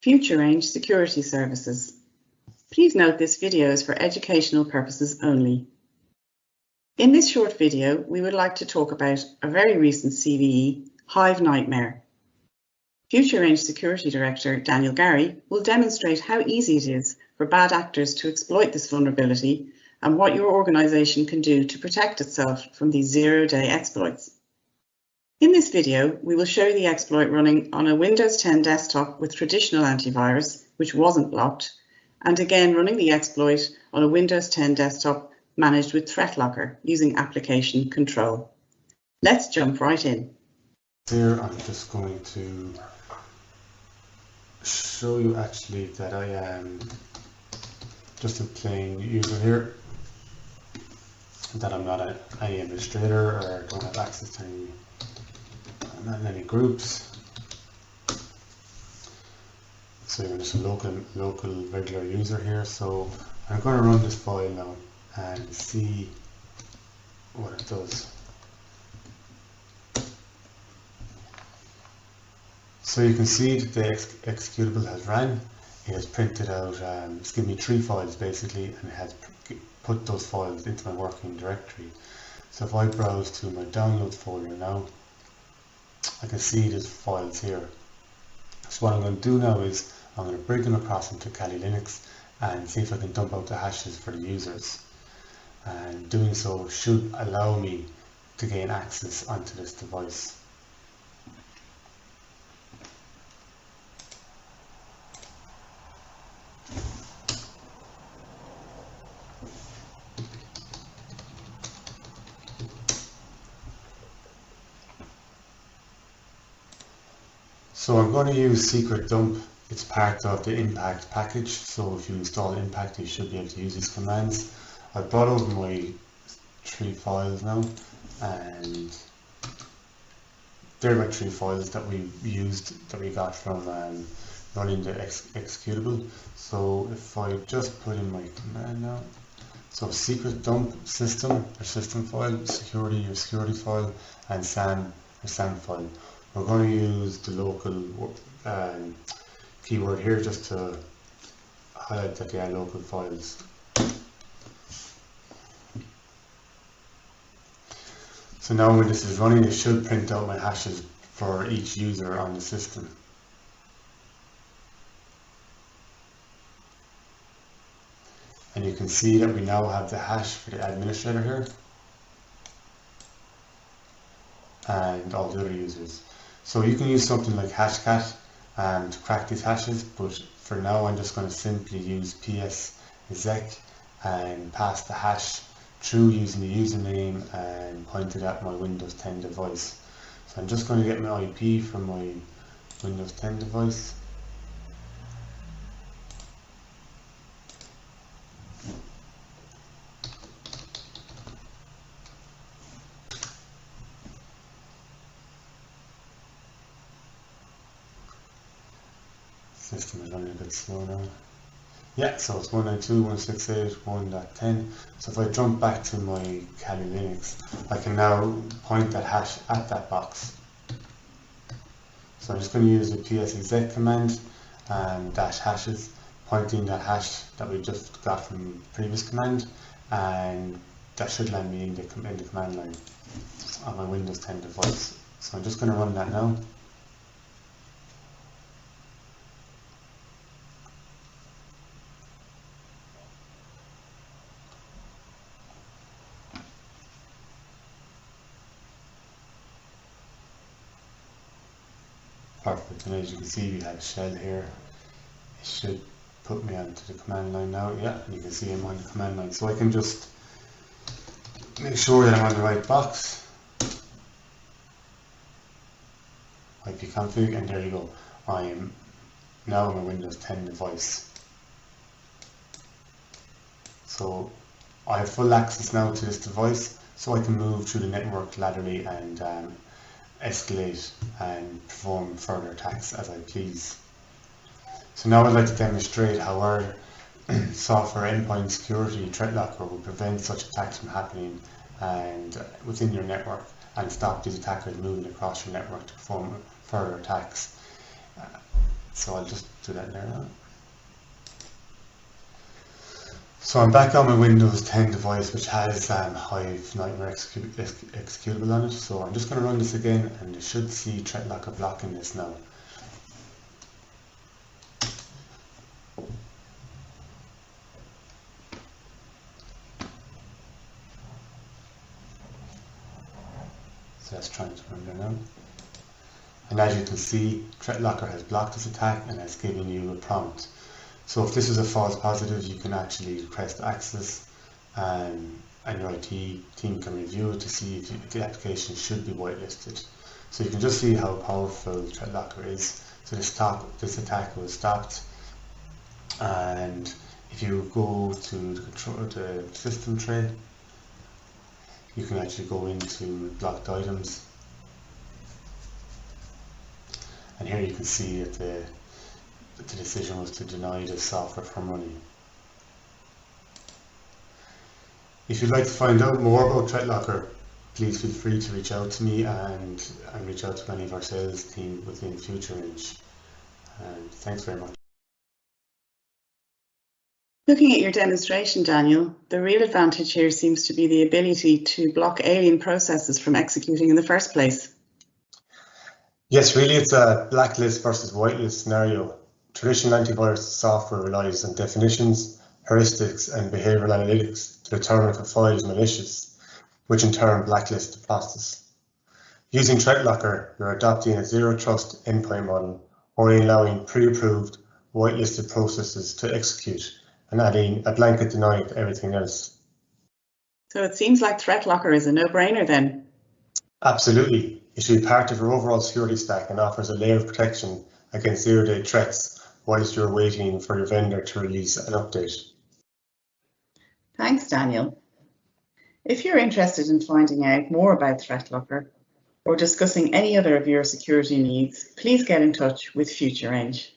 Future Range Security Services. Please note this video is for educational purposes only. In this short video, we would like to talk about a very recent CVE, HiveNightMare. Future Range Security Director Daniel Gary will demonstrate how easy it is for bad actors to exploit this vulnerability and what your organization can do to protect itself from these zero-day exploits. In this video, we will show the exploit running on a Windows 10 desktop with traditional antivirus, which wasn't blocked, and again running the exploit on a Windows 10 desktop managed with ThreatLocker using application control. Let's jump right in. Here I'm just going to show you actually that I am just a plain user here, that I'm not any administrator or don't have access to not in any groups. So you're just a local regular user here. So I'm going to run this file now and see what it does. So you can see that the executable has ran. It has printed out, it's given me 3 files basically, and it has put those files into my working directory. So if I browse to my downloads folder now, I can see there's files here. So what I'm going to do now is I'm going to bring them across into Kali Linux and see if I can dump out the hashes for the users. And doing so should allow me to gain access onto this device. So I'm going to use secret dump. It's part of the impact package, so if you install impact you should be able to use these commands. I've brought over my 3 files now, and they're my 3 files that we got from running the executable. So if I just put in my command now, so secret dump system file, security file, and SAN file. We're going to use the local keyword here just to highlight that they are local files. So now when this is running, it should print out my hashes for each user on the system. And you can see that we now have the hash for the administrator here and all the other users. So you can use something like Hashcat to crack these hashes, but for now I'm just going to simply use ps-exec and pass the hash through using the username and point it at my Windows 10 device. So I'm just going to get my IP from my Windows 10 device. System is running a bit slow now. Yeah, so it's 192.168.1.10. So if I jump back to my Kali Linux, I can now point that hash at that box. So I'm just going to use the ps-exec command and -hashes, pointing that hash that we just got from the previous command, and that should land me in the command line on my Windows 10 device. So I'm just going to run that now. Perfect, and as you can see we have a shell here. It should put me onto the command line now, yeah, and you can see I'm on the command line. So I can just make sure that I'm on the right box, ipconfig, and there you go. I am now on a Windows 10 device. So I have full access now to this device, so I can move through the network laterally and escalate and perform further attacks as I please. So now I'd like to demonstrate how our software endpoint security ThreatLocker will prevent such attacks from happening and within your network, and stop these attackers moving across your network to perform further attacks. So I'll just do that there now. So I'm back on my Windows 10 device, which has HiveNightMare executable on it. So I'm just going to run this again, and you should see ThreatLocker blocking this now. So that's trying to run there now. And as you can see, ThreatLocker has blocked this attack and has given you a prompt. So if this is a false positive, you can actually request access, and your IT team can review it to see if the application should be whitelisted. So you can just see how powerful ThreatLocker is. So this attack was stopped, and if you go to the system tray, you can actually go into blocked items, and here you can see that the decision was to deny the software from running. If you'd like to find out more about ThreatLocker, please feel free to reach out to me and reach out to any of our sales team within Future Range. And thanks very much. Looking at your demonstration, Daniel, the real advantage here seems to be the ability to block alien processes from executing in the first place. Yes, really it's a blacklist versus whitelist scenario. Traditional antivirus software relies on definitions, heuristics and behavioral analytics to determine if a file is malicious, which in turn blacklists the process. Using ThreatLocker, you're adopting a zero-trust endpoint model, or allowing pre-approved, whitelisted processes to execute and adding a blanket denial to everything else. So it seems like ThreatLocker is a no-brainer then. Absolutely. It should be part of your overall security stack and offers a layer of protection against zero-day threats whilst you're waiting for your vendor to release an update. Thanks, Daniel. If you're interested in finding out more about ThreatLocker or discussing any other of your security needs, please get in touch with Future Range.